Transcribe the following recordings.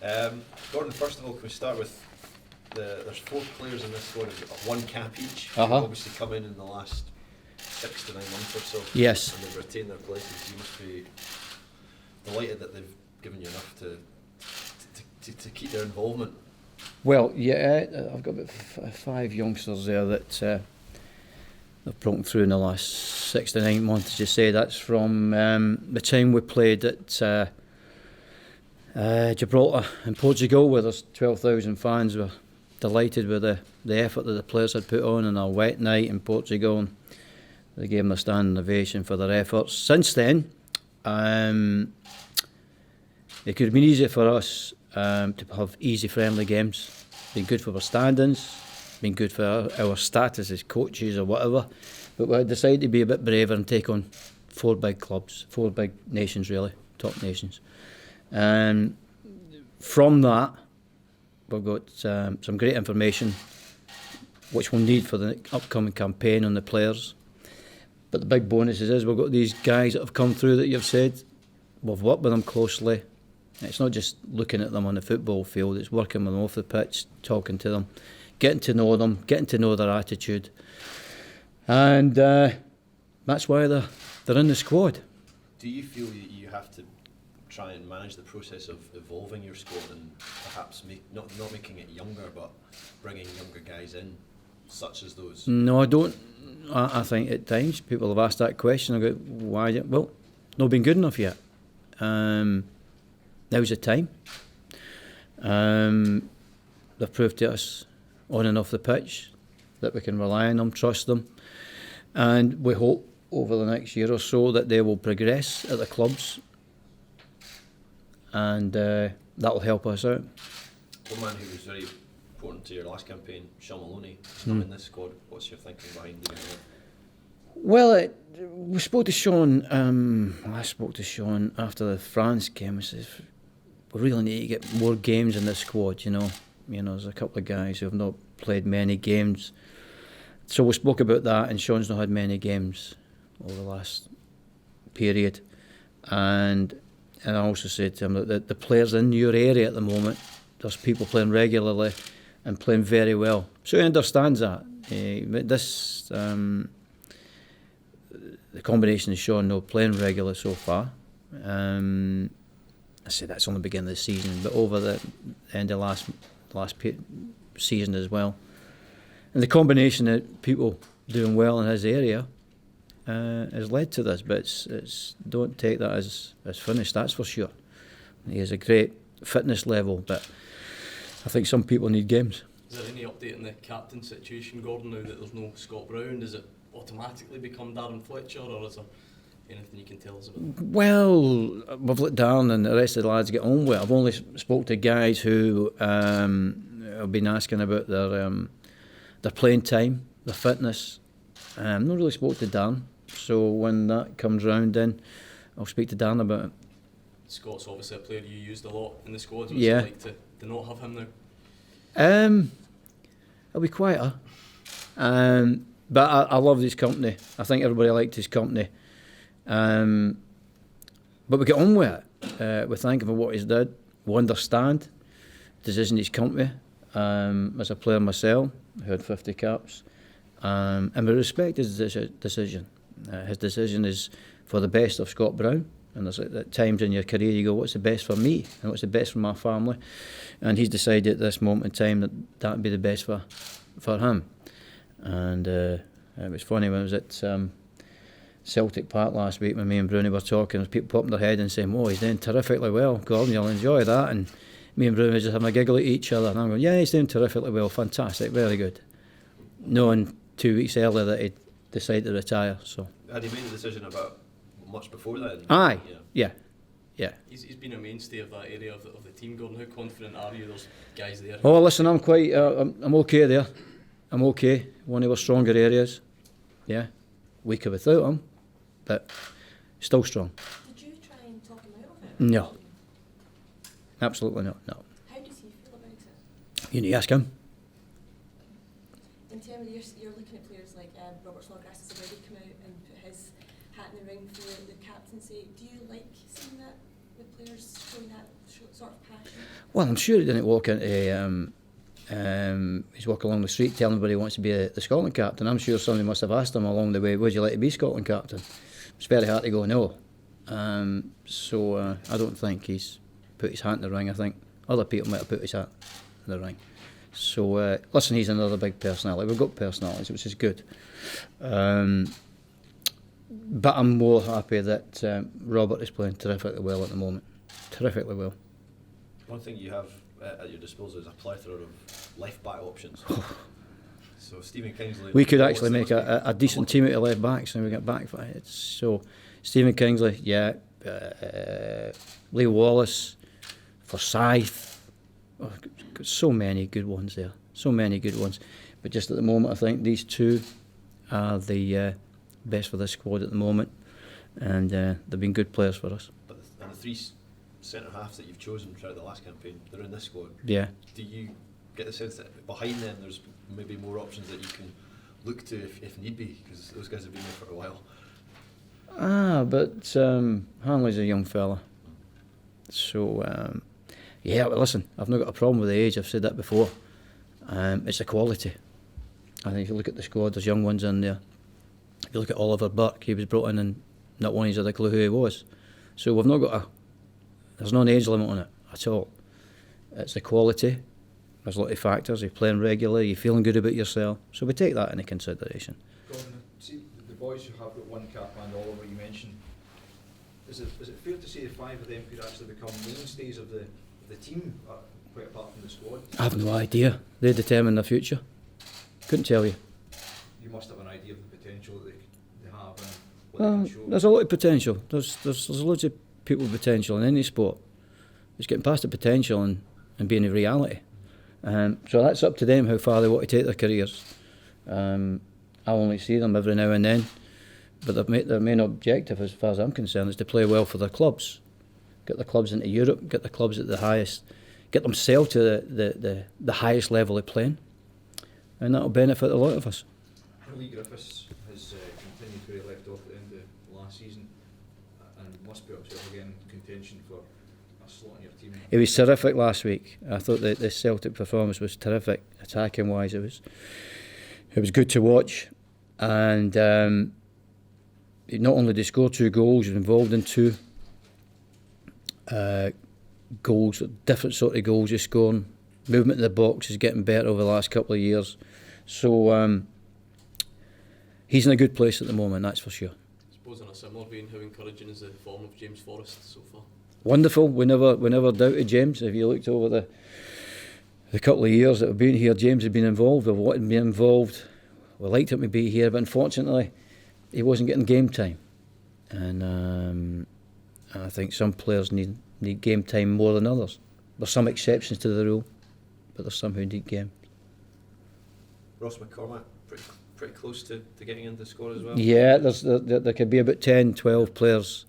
Gordon, first of all, can we start with there's 4 players in this squad who've got 1 cap each. Uh-huh. Who've obviously come in the last 6 to 9 months or so. Yes. And they've retained their places. You must be delighted that they've given you enough to keep their involvement. Well, yeah, I've got about 5 youngsters there that they've broken through in the last 6 to 9 months, as you say. That's from the time we played at Gibraltar in Portugal, where there's 12,000 fans. We're delighted with the effort that the players had put on our wet night in Portugal, and they gave them a standing ovation for their efforts. Since then, it could have been easier for us to have easy, friendly games. Been good for our standings, been good for our status as coaches or whatever. But we decided to be a bit braver and take on 4 big clubs, 4 big nations really, top nations. And from that, we've got some great information which we'll need for the upcoming campaign on the players. But the big bonus is we've got these guys that have come through that you've said. We've worked with them closely. It's not just looking at them on the football field, it's working with them off the pitch, talking to them, getting to know them, getting to know their attitude. And that's why they're in the squad. Do you feel you have to try and manage the process of evolving your squad and perhaps not making it younger, but bringing younger guys in, such as those? No, I don't. I think at times people have asked that question. I go, why? Well, not been good enough yet. Now's the time. They've proved to us on and off the pitch that we can rely on them, trust them, and we hope over the next year or so that they will progress at the clubs, and that will help us out. One man who was very important to your last campaign, Sean Maloney, is not in this squad. What's your thinking behind doing that? Well, we spoke to Sean. I spoke to Sean after the France game. I said, we really need to get more games in the squad. You know, there's a couple of guys who have not played many games. So we spoke about that, and Sean's not had many games over the last period. And I also said to him that the players in your area at the moment, there's people playing regularly and playing very well. So he understands that. The combination of Sean not playing regular so far. I say that's only the beginning of the season, but over the end of last season as well. And the combination of people doing well in his area has led to this, but it's don't take that as finished, that's for sure. He has a great fitness level, but I think some people need games. Is there any update on the captain situation, Gordon, now that there's no Scott Brown? Does it automatically become Darren Fletcher, or is there anything you can tell us about that? Well, we've let Darren and the rest of the lads get on with it. I've only spoke to guys who have been asking about their playing time, their fitness. Not really spoke to Darren, so when that comes round then I'll speak to Darren about it. Scott's obviously a player you used a lot in the squad. What's Yeah. it like to not have him now? It'll be quieter. But I loved his company. I think everybody liked his company. But we get on with it. We thank him for what he's did. We understand the decision he's come to. As a player myself, who had 50 caps. And we respect his decision. His decision is for the best of Scott Brown. And there's at times in your career you go, what's the best for me and what's the best for my family? And he's decided at this moment in time that would be the best for him. And it was funny when I was at Celtic Park last week when me and Brownie were talking, there was people popping their head and saying, oh, he's doing terrifically well, Gordon, you'll enjoy that. And me and Brownie were just having a giggle at each other, and I'm going, yeah, he's doing terrifically well, fantastic, very good. Knowing 2 weeks earlier that he'd decided to retire. So Had he made the decision about much before then? Aye, yeah. He's been a mainstay of that area of the team, Gordon. How confident are you there's guys there? Oh, listen, I'm quite, I'm okay there. I'm okay. One of our stronger areas. Yeah. Weaker without him, but still strong. Did you try and talk him out of it? No. Absolutely not, no. How does he feel about it? You need to ask him. In terms of you're looking at players like Robert Snodgrass has already come out and put his hat in the ring for the captaincy. Do you like seeing that with players showing sort of passion? Well, I'm sure he didn't walk into. He's walking along the street telling everybody he wants to be the Scotland captain. I'm sure somebody must have asked him along the way, would you like to be Scotland captain? It's very hard to go no. So I don't think he's put his hat in the ring. I think other people might have put his hat in the ring. So listen, he's another big personality. We've got personalities, which is good. But I'm more happy that Robert is playing terrifically well at the moment. Terrifically well. One thing you have at your disposal is a plethora of left back options. So Stephen Kingsley. We could actually make a decent team out of left backs and we get back for it. So Stephen Kingsley, yeah, Lee Wallace, Forsyth. Oh, got so many good ones there. So many good ones. But just at the moment, I think these two are the best for this squad at the moment, and they've been good players for us. But the three centre halves that you've chosen throughout the last campaign, they're in this squad. Yeah. Do you get the sense that behind them there's maybe more options that you can look to if need be, because those guys have been there for a while? But Hanley's a young fella, so yeah. But listen, I've not got a problem with the age. I've said that before. It's the quality. I think if you look at the squad, there's young ones in there. If you look at Oliver Burke, he was brought in and not one of us had a clue who he was. So we've not got there's no age limit on it at all. It's the quality. There's a lot of factors. You're playing regularly, you're feeling good about yourself. So we take that into consideration. Gordon, see the boys who have got one cap and Oliver you mentioned, is it fair to say the five of them could actually become mainstays of the team, quite apart from the squad? I have no idea. They determine the future. Couldn't tell you. You must have an idea of the potential that they have and what they can show. There's a lot of potential. There's loads of people with potential in any sport. It's getting past the potential and being a reality. So that's up to them how far they want to take their careers. I only see them every now and then, but their main objective, as far as I'm concerned, is to play well for their clubs, get the clubs into Europe, get the clubs at the highest, get themselves to the highest level of playing, and that'll benefit a lot of us. Lee Griffiths has continued where he left off at the end of last season and must put himself again in contention for a slot in your team. He was terrific last week. I thought that the Celtic performance was terrific, attacking wise. It was good to watch, and not only did he score 2 goals, he was involved in 2 goals, different sort of goals he's scoring. Movement in the box is getting better over the last couple of years. So he's in a good place at the moment, that's for sure. I suppose in a similar vein, how encouraging is the form of James Forrest so far? Wonderful. We never doubted James. If you looked over the couple of years that we've been here, James has been involved. We've wanted him to be involved. We liked him to be here, but unfortunately, he wasn't getting game time. And I think some players need game time more than others. There's some exceptions to the rule, but there's some who need game. Ross McCormack, pretty close to getting into the squad as well. Yeah, there could be about 10, 12 players,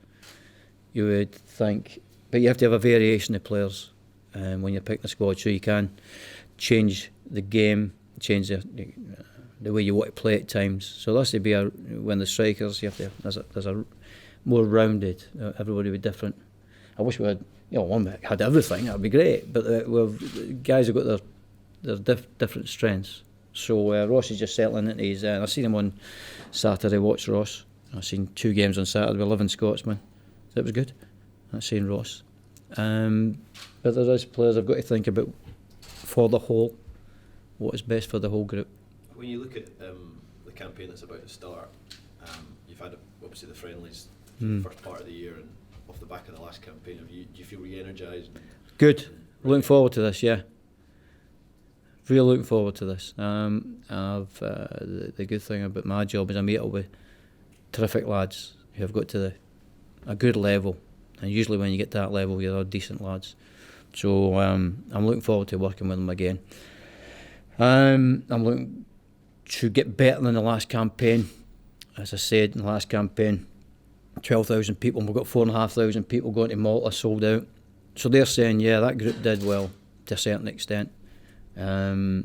you would think. But you have to have a variation of players when you're picking a squad, so you can change the game, change the way you want to play at times. So that's to be when the strikers, you have to. There's a more rounded. Everybody would be different. I wish we had, one that had everything. That'd be great. But guys have got their different strengths. So Ross is just settling into his. I seen him on Saturday. Watched Ross. I seen 2 games on Saturday with 11 Scotsmen. That was good. I seen Ross. But there is players I've got to think about for the whole. What is best for the whole group. When you look at the campaign that's about to start, you've had obviously the friendlies for the first part of the year, and off the back of the last campaign, do you feel re-energised? Good. Looking forward to this, yeah. Really looking forward to this. The good thing about my job is I meet up with terrific lads who have got to a good level, and usually when you get to that level, you're all decent lads. So I'm looking forward to working with them again. I'm looking to get better than the last campaign. As I said, in the last campaign, 12,000 people, and we've got 4,500 people going to Malta, sold out. So they're saying, yeah, that group did well to a certain extent. They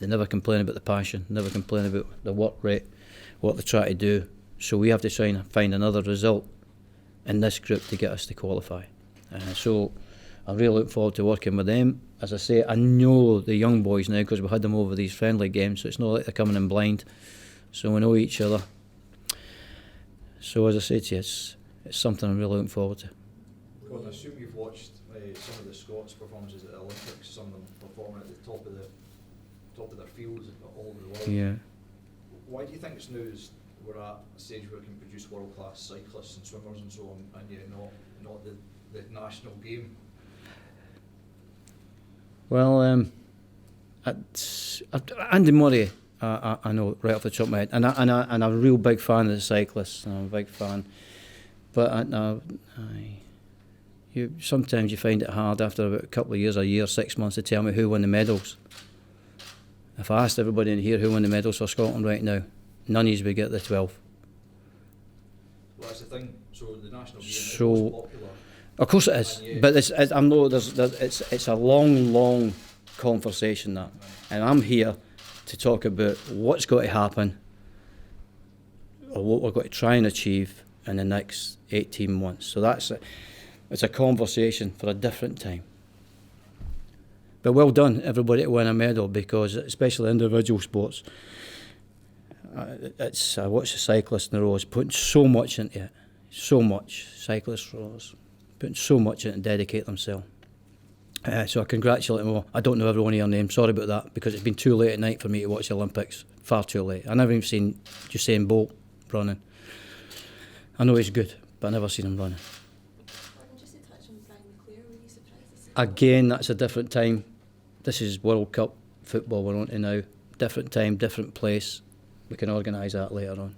never complain about the passion, never complain about the work rate, what they try to do. So we have to try and find another result in this group to get us to qualify. So I really look forward to working with them. As I say, I know the young boys now because we had them over these friendly games, so it's not like they're coming in blind. So we know each other. So as I say to you, it's something I'm really looking forward to. Gordon, I assume you've watched some of the Scots' performances at the Olympics, some of them performing at the top of their fields all over the world. Yeah. Why do you think it's now we're at a stage where we can produce world-class cyclists and swimmers and so on, and yet not the national game? Well, Andy Murray, I know right off the top of my head, and I'm a real big fan of the cyclists. I'm a big fan, but sometimes you find it hard after about a couple of years, a year, 6 months, to tell me who won the medals. If I asked everybody in here who won the medals for Scotland right now, none of you would get the 12. Well, that's the thing. So the national game is So- most popular. Of course it is, but I know it's a long conversation that, and I'm here to talk about what's got to happen, or what we're going to try and achieve in the next 18 months. So it's a conversation for a different time. But well done, everybody, to win a medal, because especially individual sports, I watch the cyclists in the rows putting so much into it, so much. Cyclists rows putting so much into it and dedicate themselves. So I congratulate them all. I don't know everyone of your name, sorry about that, because it's been too late at night for me to watch the Olympics, far too late. I never even seen Usain Bolt running. I know he's good, but I never seen him running. Gordon, just to touch on Brian McClure, were you surprised to see Again, that's a different time. This is World Cup football we're on to now. Different time, different place. We can organise that later on.